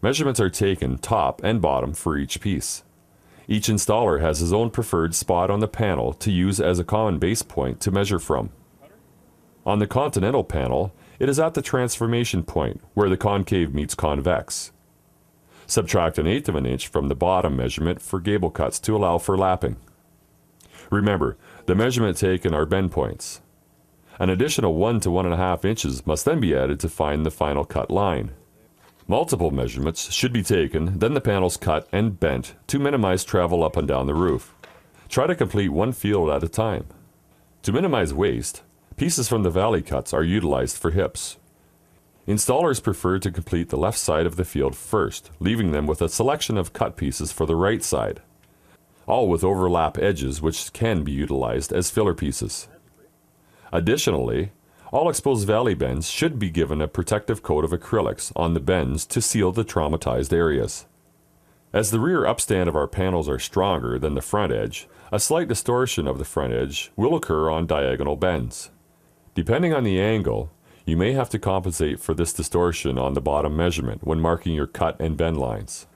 Measurements are taken top and bottom for each piece. Each installer has his own preferred spot on the panel to use as a common base point to measure from. On the Continental panel, it is at the transformation point where the concave meets convex. Subtract 1/8 of an inch from the bottom measurement for gable cuts to allow for lapping. Remember, the measurement taken are bend points. An additional 1 to 1.5 inches must then be added to find the final cut line. Multiple measurements should be taken, then the panels cut and bent to minimize travel up and down the roof. Try to complete one field at a time. To minimize waste, pieces from the valley cuts are utilized for hips. Installers prefer to complete the left side of the field first, leaving them with a selection of cut pieces for the right side, all with overlap edges which can be utilized as filler pieces. Additionally, all exposed valley bends should be given a protective coat of acrylics on the bends to seal the traumatized areas. As the rear upstand of our panels are stronger than the front edge, a slight distortion of the front edge will occur on diagonal bends. Depending on the angle, you may have to compensate for this distortion on the bottom measurement when marking your cut and bend lines.